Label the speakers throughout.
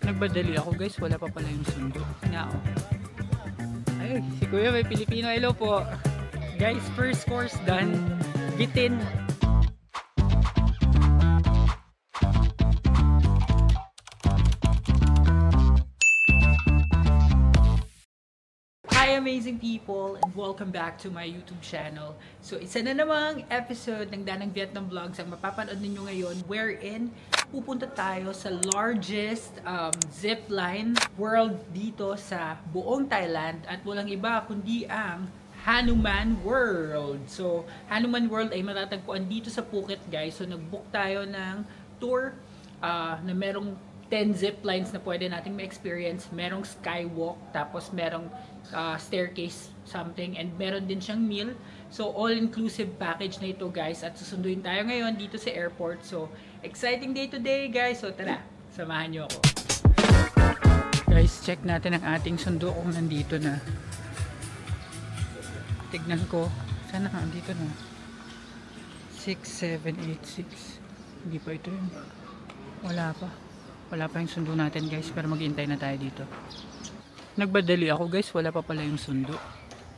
Speaker 1: Nagbadali ako guys, wala pa pala yung sundo. Nga oh. Ay, si Kuya may Pilipino. Hello po. Guys, first course done. Bitin. Hi amazing people and welcome back to my YouTube channel. So isa na namang episode ng Danang Vietnam Vlogs ang mapapanood ninyo ngayon wherein pupunta tayo sa largest zipline world dito sa buong Thailand at walang iba kundi ang Hanuman World. So Hanuman World ay matatagpuan dito sa Phuket guys. So nag-book tayo ng tour na merong 10 zip lines na pwede nating ma-experience. Merong skywalk, tapos merong staircase something, and meron din siyang meal. So, all-inclusive package na ito guys. At susunduin tayo ngayon dito sa airport. So, exciting day today guys. So, tara, samahan nyo ako. Guys, check natin ang ating sundo kung nandito na. Tignan ko. Sana ka, andito na. 6786. Hindi pa ito yun. Wala pa. Wala pa yung sundo natin guys, pero maghihintay na tayo dito. Nagbadali ako guys, wala pa pala yung sundo.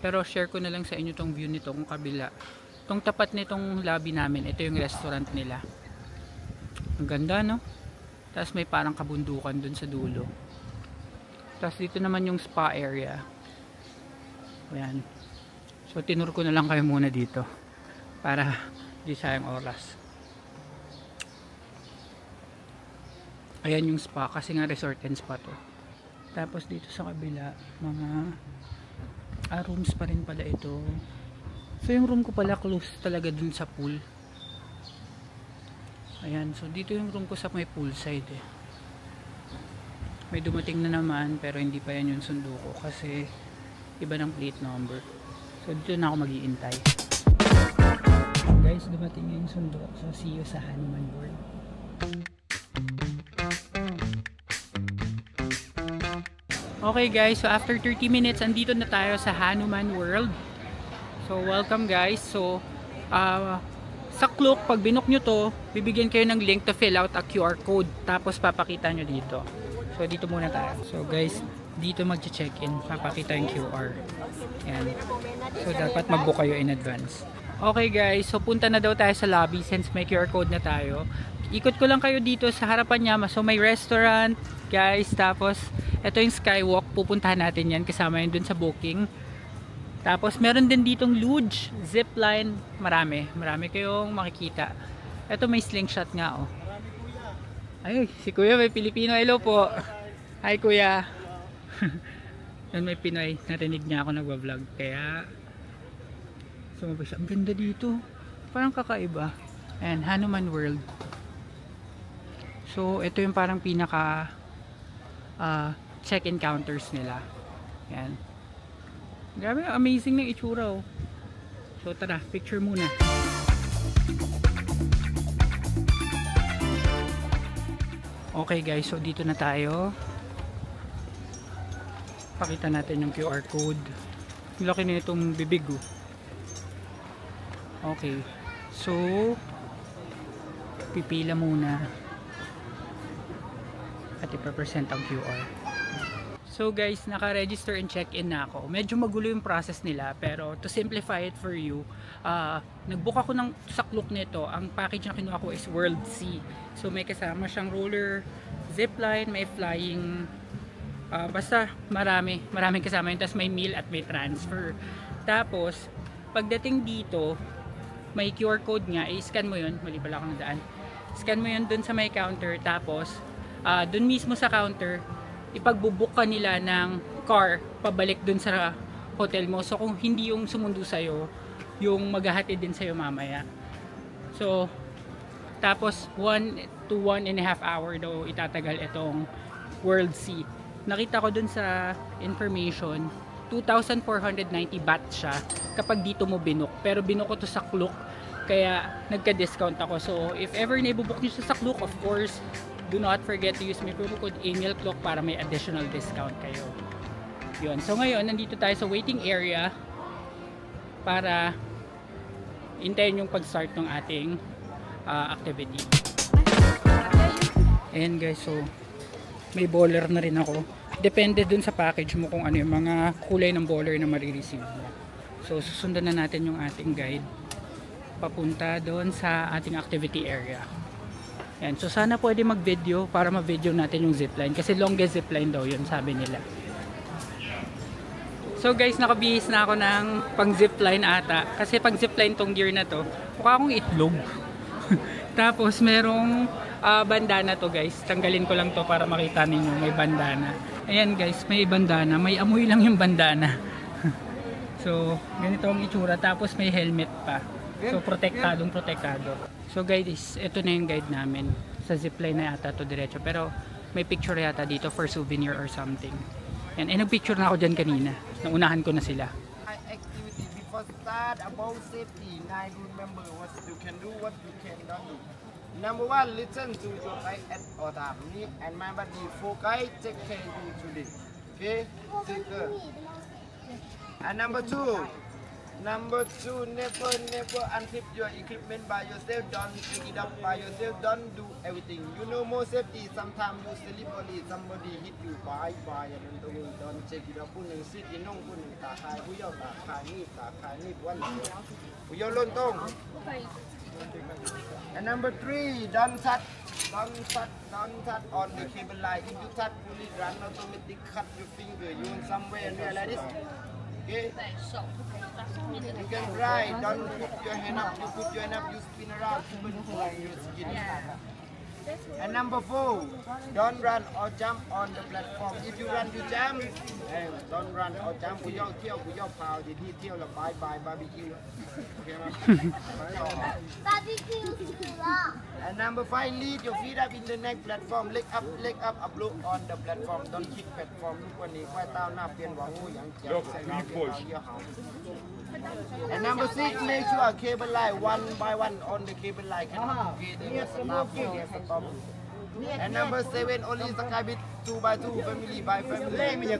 Speaker 1: Pero share ko na lang sa inyo tong view nito kung kabila. Tong tapat nitong lobby namin, ito yung restaurant nila. Ang ganda no? Tapos may parang kabundukan dun sa dulo. Tapos dito naman yung spa area. Ayan. So tinur ko na lang kayo muna dito. Para di sayang oras. Ayan yung spa kasi nga resort and spa to. Tapos dito sa kabila mga rooms pa rin pala ito. So yung room ko pala close talaga dun sa pool. Ayan, so dito yung room ko sa may pool side eh. May dumating na naman pero hindi pa yan yung sundo ko kasi iba ng plate number. So dito na ako mag-iintay. Guys, dumating yung sundo. So see you sa Hanuman World. Okay guys, so after 30 minutes andito na tayo sa Hanuman World. So welcome guys. So sa Klook, pag binook nyo to, bibigyan kayo ng link to fill out a QR code. Tapos papakita nyo dito. So dito muna tayo. So guys, dito mag-check-in. Papakita yung QR. Yan. So dapat mag-book kayo in advance. Okay guys, so punta na daw tayo sa lobby since may QR code na tayo. Ikot ko lang kayo dito sa harapan niya. So may restaurant guys, tapos ito yung skywalk, pupuntahan natin yan kasama yun dun sa booking. Tapos meron din ditong luge, zipline, marami kayong makikita. Ito may slingshot nga oh. Ay, si Kuya may Pilipino. Hello po. Hi Kuya. Yan may Pinoy, narinig niya ako nagwa-vlog kaya sumabay siya. Ang ganda dito, parang kakaiba. And Hanuman World. So ito yung parang pinaka check-in counters nila. Yan. Grabe, amazing ng itsura oh. So tara, picture muna. Okay guys, so dito na tayo. Pakita natin yung QR code. Laki na itong bibig oh. Okay. So pipila muna at ipapresent ang QR. So guys, naka-register and check-in na ako. Medyo magulo yung process nila pero to simplify it for you, nag-book ako ng sa Klook nito. Ang package na kinuha ko is World Sea. So may kasama siyang roller, zipline, may flying, basta maraming kasama yun. Tapos may meal at may transfer. Tapos pagdating dito, may QR code nga, i-scan mo yun. Mali pala akong nadaan. Scan mo yun dun sa may counter. Tapos dun mismo sa counter, ipagbubook ka nila ng car pabalik dun sa hotel mo. So kung hindi yung sumundo sa'yo, yung maghahatid din sa'yo mamaya. So tapos 1 to 1.5 hour daw itatagal itong World Sea. Nakita ko dun sa information 2,490 baht siya kapag dito mo binook. Pero binook ko to sa Klook kaya nagka-discount ako. So if ever na ibubook nyo sa Klook, of course do not forget to use my promo code EMILCLOOK para may additional discount kayo. Yun. So ngayon, nandito tayo sa waiting area para hintayin yung pag-start ng ating activity. Ayan guys, so may baller na rin ako. Depende dun sa package mo kung ano yung mga kulay ng baller na marireceive mo. So susundan na natin yung ating guide papunta doon sa ating activity area. Yan. So sana pwede mag-video para ma-video natin yung zipline kasi longest zipline daw yun sabi nila. So guys, nakabihis na ako ng pang zipline ata kasi pang zipline tong gear na to mukha akong itlog. Tapos merong bandana to guys, tanggalin ko lang to para makita ninyo may bandana. Ayan guys, may bandana, may amoy lang yung bandana. So ganito ang itsura, tapos may helmet pa. So protektadong protektado. So guys, ito na yung guide namin. Sa zipline na yata to diretso, pero may picture yata dito for souvenir or something. Yan, nag-picture na ako dyan kanina. Naunahan ko na sila.
Speaker 2: Activity before start about safety. Now remember what you can do, what you cannot do. Number one, listen to your guide at all time. And remember the four guide take care of you today. Okay? Take care. And number two, never unzip your equipment by yourself. Don't pick it up by yourself. Don't do everything. You know more safety. Sometimes you sleep only somebody hit you by and don't check it up. Puneng sit inong puneng takai. Huyaw takai ni buwan. Huyaw lontong. And number three, don't touch on the cable line. If you touch, fully run automatic cut your finger. You in somewhere near like this. Okay? You can try, don't put your hand up, you put your hand up, you spin around, spin your skin. And number four, don't run or jump on the platform. If you run, you jump. Don't run or jump. We all kill, we all power. The detail of bye barbecue. And number five, lead your feet up in the next platform. Leg up, upload on the platform. Don't kick platform. Look when they quite down now, pen wang yang And number six, make sure cable line one by one on the cable line cannot get stop. And number seven, only subscribe it 2 by 2, family by family.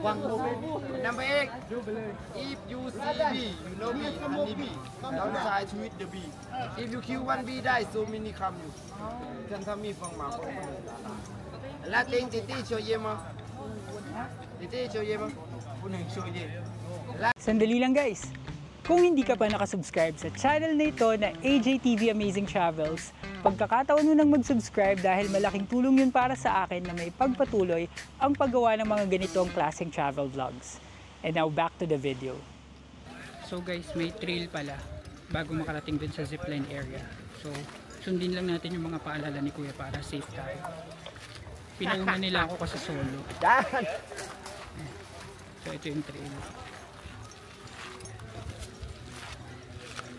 Speaker 2: Number eight, if you see bee, you know bee, honey bee, don't try to hit the bee. If you kill one bee, die, so many come you. Can tell me from my phone. Latin, titi, show ye ma. Titi, show ye ma. Punang show ye.
Speaker 1: Sandali lang guys. Kung hindi ka pa nakasubscribe sa channel na ito na AJTV Amazing Travels, pagkakataon mo nang mag-subscribe dahil malaking tulong yun para sa akin na may pagpatuloy ang paggawa ng mga ganitong klaseng travel vlogs. And now back to the video. So guys, may trail pala bago makarating dun sa zipline area. So sundin lang natin yung mga paalala ni Kuya para safe tayo. Pinauna nila ako kasi solo. So ito yung trail.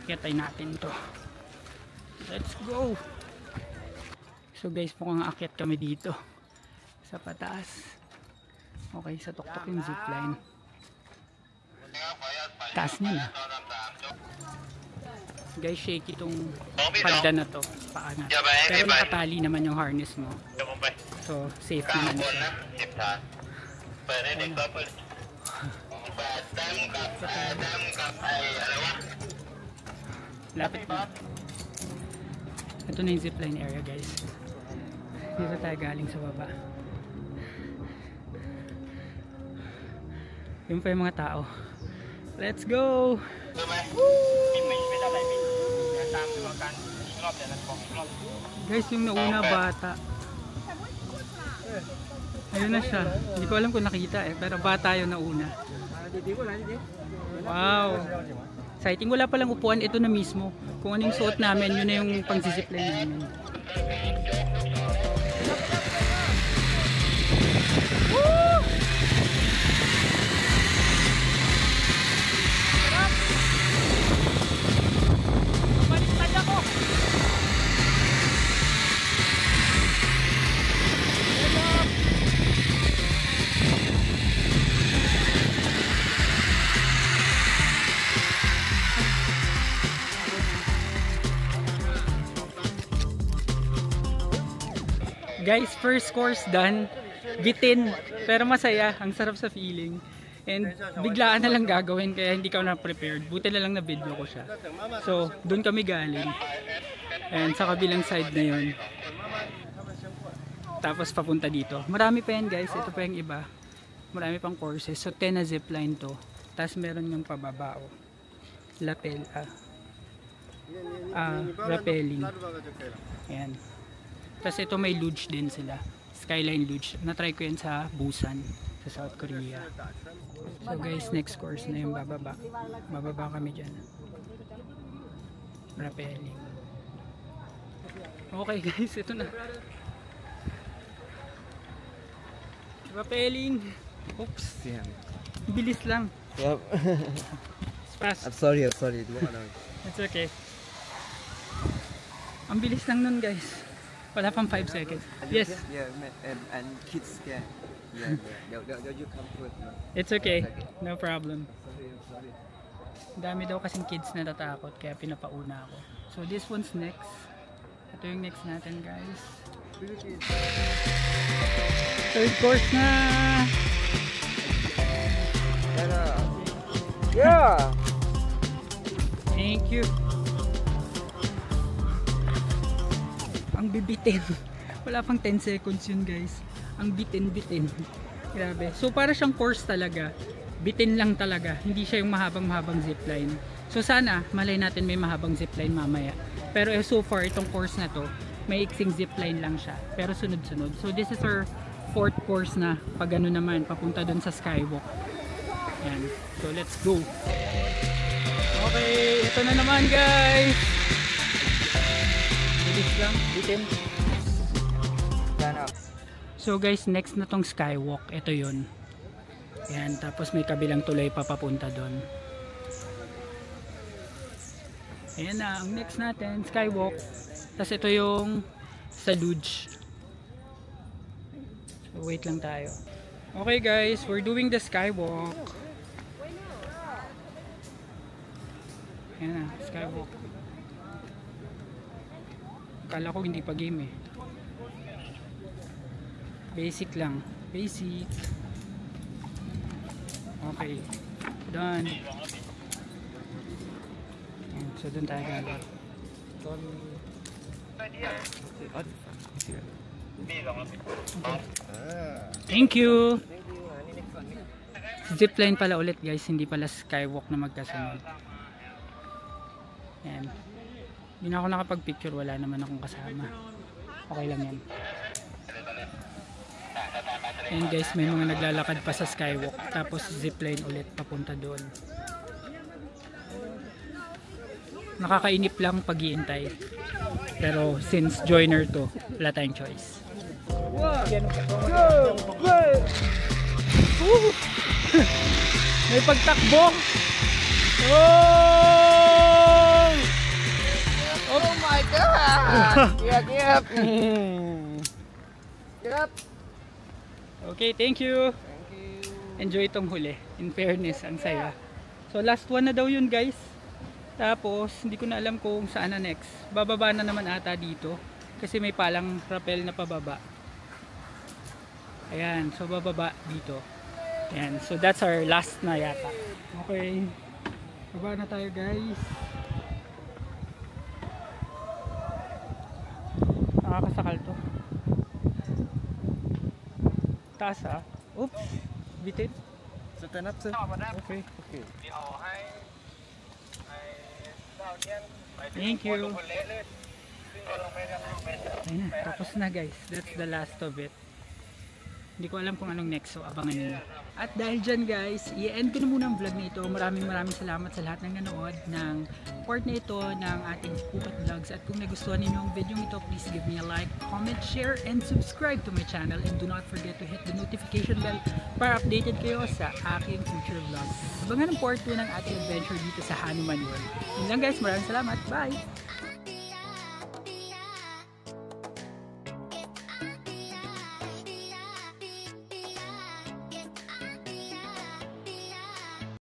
Speaker 1: Kitay natin to. Let's go! So guys, mukhang aakyat kami dito sa pataas. Okay, sa tuktok yung zipline. Taas niya na. Guys, shaky itong palda na to. Paa na. Pero nakatali naman yung harness mo. So, safe naman siya. Lapit na. Ito na yung zipline area guys. Dito tayo galing sa baba. Yung pa yung mga tao. Let's go! Guys, yung nauna bata. Ayun na siya. Hindi ko alam kung nakita pero bata yung nauna. Wow! Exciting, wala palang upuan, ito na mismo. Kung ano yung suot namin, yun na yung pang-zipline namin. Woo! Baliktad ako! Guys, first course done. Bitin, pero masaya. Ang sarap sa feeling. And biglaan na lang gagawin kaya hindi ka na prepared. Buti na lang na video ko siya. So, doon kami galing. And sa kabilang side na yun. Tapos papunta dito. Marami pa yan guys. Ito pa yung iba. Marami pang courses. So 10 na zipline to. Tapos meron yung pababa. Oh. Lapel. Rappelling. Ayan. Tapos ito may luge din sila. Skyline luge. Na-try ko yan sa Busan. Sa South Korea. So guys, next course na yung bababa. Bababa kami dyan. Rappelling. Okay guys, ito na. Rappelling. Oops.
Speaker 3: Yeah.
Speaker 1: Bilis lang.
Speaker 3: Yep.
Speaker 1: It's fast.
Speaker 3: I'm sorry. It's
Speaker 1: okay. Ang bilis lang nun guys. Wala pang 5 seconds. Yes.
Speaker 3: Yeah, and kids can. Yeah. You come to it.
Speaker 1: It's okay. No problem.
Speaker 3: Sorry.
Speaker 1: Dami daw kasing kids na natatakot kaya pinapauna ako. So this one's next. Ito yung next natin guys. Third course na.
Speaker 3: Yeah.
Speaker 1: Thank you. Ang bibitin. Wala pang 10 seconds yun guys. Ang bitin. Grabe. So para siyang course talaga. Bitin lang talaga. Hindi siya yung mahabang zipline. So sana malay natin may mahabang zipline mamaya. Pero so far itong course na to, may iksing zipline lang siya. Pero sunod-sunod. So this is our 4th course na. Pag ano naman, papunta dun sa skywalk. Yan. So let's go. Okay, ito na naman guys. Bilis lang, bitin. So guys, next na tong skywalk. Ito yun. Yan, tapos may kabilang tulay pa papunta doon. Ayan na, ang next natin, skywalk. Tapos ito yung sa luge. So wait lang tayo. Okay guys, we're doing the skywalk. Ayan na, skywalk. Akala ko hindi pa game eh. Basic lang. Basic. Okay. Done. Ayan, so dun tayo gagawin. Thank you. Zipline pala ulit guys, hindi pala skywalk na magkasunod. Ayan. Hindi na ako nakapag-picture, wala naman akong kasama. Okay lang yan. Ayan guys, may mga naglalakad pa sa skywalk. Tapos zipline ulit papunta doon. Nakakainip lang pag-iintay. Pero since joiner to, wala tayong choice. May pagtakbo. Oh!
Speaker 2: Oh my god! Yep. Yep.
Speaker 1: Okay, thank you. Enjoy itong huli. In fairness, ang saya. So last one na daw yun guys. Tapos, hindi ko na alam kung saan na next. Bababa na naman ata dito. Kasi may palang rappel na pababa. Ayan, so bababa dito. Ayan, so that's our last na yata. Okay. Baba na tayo guys. Nakakasakal to. Taas ah. Oops. Bitin.
Speaker 3: So turn up sir.
Speaker 1: Okay. Thank you. Ayun na, tapos na guys. That's the last of it. Hindi ko alam kung anong next, so abangan nyo. At dahil dyan guys, i-end ko na muna ang vlog na ito. Maraming salamat sa lahat ng nanood ng part na ito ng ating Pupat Vlogs. At kung nagustuhan ninyo ang video ito, please give me a like, comment, share, and subscribe to my channel. And do not forget to hit the notification bell para updated kayo sa aking future vlogs. Abangan ang part 2 ng ating adventure dito sa Hanuman World. Yun lang guys, maraming salamat. Bye!